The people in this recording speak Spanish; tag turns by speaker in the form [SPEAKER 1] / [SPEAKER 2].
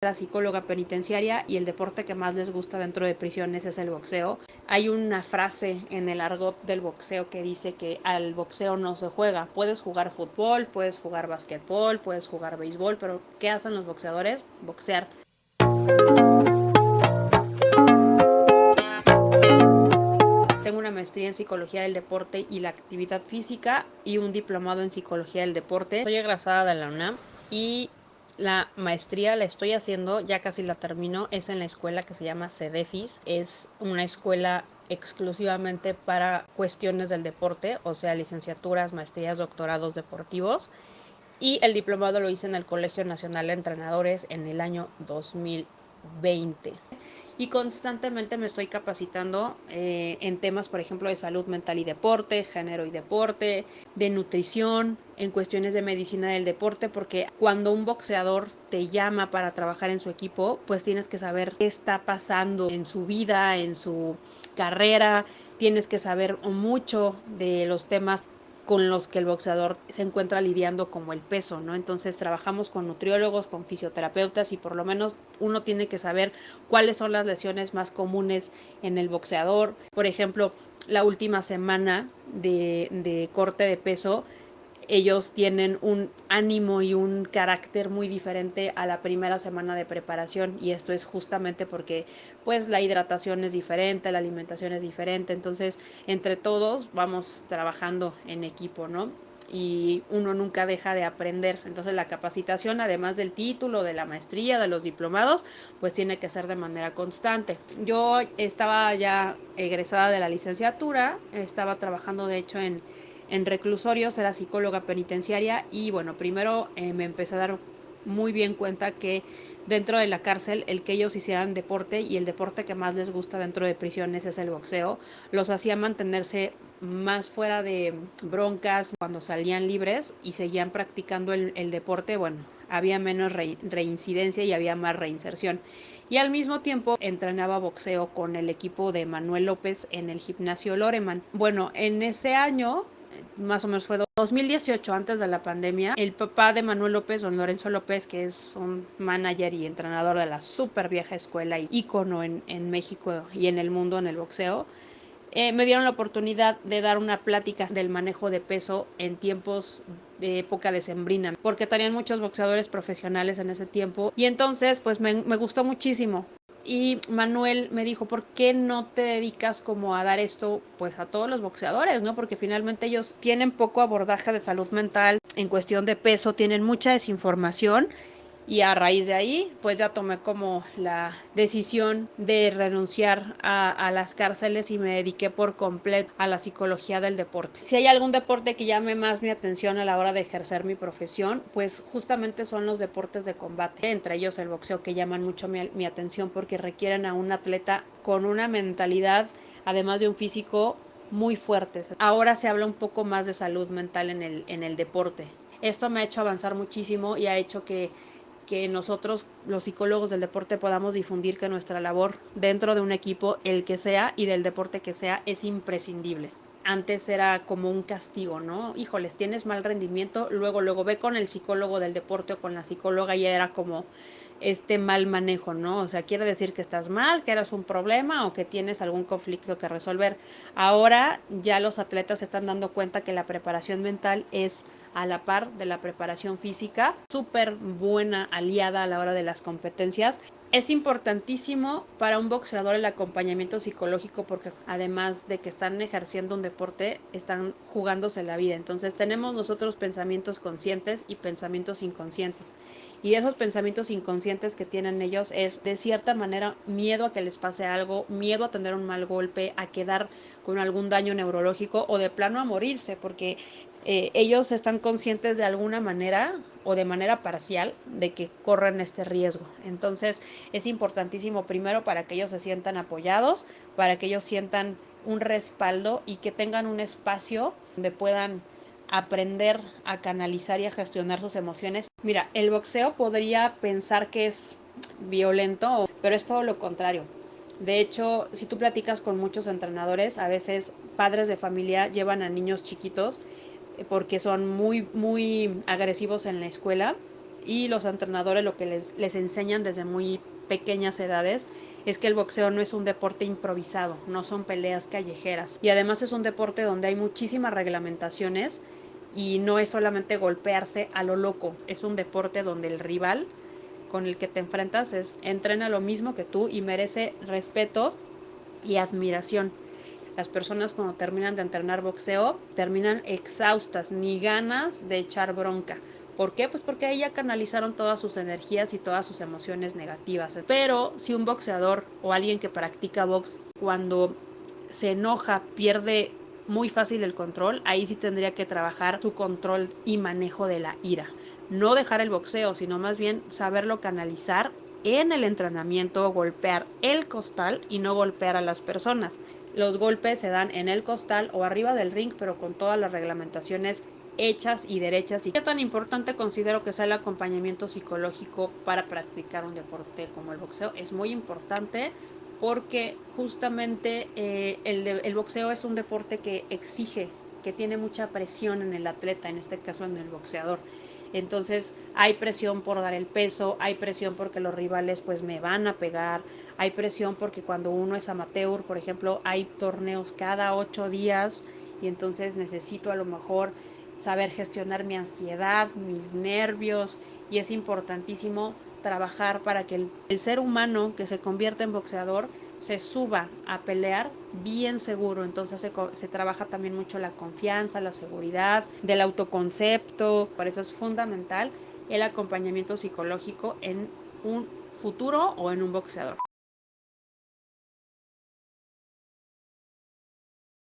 [SPEAKER 1] la psicóloga penitenciaria y el deporte que más les gusta dentro de prisiones es el boxeo. Hay una frase en el argot del boxeo que dice que al boxeo no se juega. Puedes jugar fútbol, puedes jugar basquetbol, puedes jugar béisbol, pero ¿qué hacen los boxeadores? Boxear. Tengo una maestría en psicología del deporte y la actividad física y un diplomado en psicología del deporte. Soy egresada de la UNAM y la maestría la estoy haciendo, ya casi la termino, es en la escuela que se llama CEDEFIS. Es una escuela exclusivamente para cuestiones del deporte, o sea, licenciaturas, maestrías, doctorados deportivos. Y el diplomado lo hice en el Colegio Nacional de Entrenadores en el año 2020. Y constantemente me estoy capacitando en temas, por ejemplo, de salud mental y deporte, género y deporte, de nutrición, en cuestiones de medicina del deporte, porque cuando un boxeador te llama para trabajar en su equipo, pues tienes que saber qué está pasando en su vida, en su carrera, tienes que saber mucho de los temas con los que el boxeador se encuentra lidiando, como el peso, ¿no? Entonces trabajamos con nutriólogos, con fisioterapeutas y por lo menos uno tiene que saber cuáles son las lesiones más comunes en el boxeador. Por ejemplo, la última semana de corte de peso, ellos tienen un ánimo y un carácter muy diferente a la primera semana de preparación, y esto es justamente porque pues la hidratación es diferente, la alimentación es diferente, entonces entre todos vamos trabajando en equipo, ¿no? Y uno nunca deja de aprender. Entonces la capacitación, además del título, de la maestría, de los diplomados, pues tiene que ser de manera constante. Yo estaba ya egresada de la licenciatura, estaba trabajando de hecho en reclusorios, era psicóloga penitenciaria y bueno, primero me empecé a dar muy bien cuenta que dentro de la cárcel el que ellos hicieran deporte, y el deporte que más les gusta dentro de prisiones es el boxeo, los hacía mantenerse más fuera de broncas cuando salían libres y seguían practicando el deporte. Bueno, había menos reincidencia y había más reinserción. Y al mismo tiempo entrenaba boxeo con el equipo de Manuel López en el gimnasio Loreman. Bueno, en ese año más o menos fue 2018, antes de la pandemia, el papá de Manuel López, don Lorenzo López, que es un manager y entrenador de la súper vieja escuela y ícono en México y en el mundo en el boxeo, me dieron la oportunidad de dar una plática del manejo de peso en tiempos de época decembrina, porque tenían muchos boxeadores profesionales en ese tiempo, y entonces pues me gustó muchísimo. Y Manuel me dijo, ¿por qué no te dedicas como a dar esto pues a todos los boxeadores, ¿no? Porque finalmente ellos tienen poco abordaje de salud mental en cuestión de peso, tienen mucha desinformación, y a raíz de ahí pues ya tomé como la decisión de renunciar a las cárceles y me dediqué por completo a la psicología del deporte. Si hay algún deporte que llame más mi atención a la hora de ejercer mi profesión, pues justamente son los deportes de combate, entre ellos el boxeo, que llaman mucho mi atención porque requieren a un atleta con una mentalidad, además de un físico, muy fuertes. Ahora se habla un poco más de salud mental en el deporte. Esto me ha hecho avanzar muchísimo y ha hecho que nosotros, los psicólogos del deporte, podamos difundir que nuestra labor dentro de un equipo, el que sea y del deporte que sea, es imprescindible. Antes era como un castigo, ¿no? Híjoles, tienes mal rendimiento, luego ve con el psicólogo del deporte o con la psicóloga, y era como este mal manejo, ¿no? O sea, quiere decir que estás mal, que eres un problema o que tienes algún conflicto que resolver. Ahora ya los atletas se están dando cuenta que la preparación mental es a la par de la preparación física, súper buena aliada a la hora de las competencias. Es importantísimo para un boxeador el acompañamiento psicológico, porque además de que están ejerciendo un deporte, están jugándose la vida. Entonces tenemos nosotros pensamientos conscientes y pensamientos inconscientes. Y esos pensamientos inconscientes que tienen ellos es, de cierta manera, miedo a que les pase algo, miedo a tener un mal golpe, a quedar con algún daño neurológico o de plano a morirse, porque ellos están conscientes de alguna manera o de manera parcial de que corren este riesgo. Entonces es importantísimo primero para que ellos se sientan apoyados, para que ellos sientan un respaldo y que tengan un espacio donde puedan aprender a canalizar y a gestionar sus emociones. Mira, el boxeo podría pensar que es violento, pero es todo lo contrario. De hecho, si tú platicas con muchos entrenadores, a veces padres de familia llevan a niños chiquitos porque son muy agresivos en la escuela, y los entrenadores lo que les enseñan desde muy pequeñas edades es que el boxeo no es un deporte improvisado, no son peleas callejeras. Y además es un deporte donde hay muchísimas reglamentaciones y no es solamente golpearse a lo loco. Es un deporte donde el rival con el que te enfrentas entrena lo mismo que tú y merece respeto y admiración. Las personas cuando terminan de entrenar boxeo terminan exhaustas, ni ganas de echar bronca. ¿Por qué? Pues porque ahí ya canalizaron todas sus energías y todas sus emociones negativas. Pero si un boxeador o alguien que practica box cuando se enoja pierde muy fácil el control, ahí sí tendría que trabajar su control y manejo de la ira. No dejar el boxeo, sino más bien saberlo canalizar en el entrenamiento, golpear el costal y no golpear a las personas. Los golpes se dan en el costal o arriba del ring, pero con todas las reglamentaciones hechas y derechas. ¿Y qué tan importante considero que sea el acompañamiento psicológico para practicar un deporte como el boxeo? Es muy importante porque justamente el boxeo es un deporte que exige, que tiene mucha presión en el atleta, en este caso en el boxeador. Entonces hay presión por dar el peso, hay presión porque los rivales pues me van a pegar, hay presión porque cuando uno es amateur, por ejemplo, hay torneos cada 8 días y entonces necesito a lo mejor saber gestionar mi ansiedad, mis nervios y es importantísimo trabajar para que el ser humano que se convierta en boxeador se suba a pelear bien seguro. Entonces se trabaja también mucho la confianza, la seguridad, del autoconcepto. Por eso es fundamental el acompañamiento psicológico en un futuro o en un boxeador.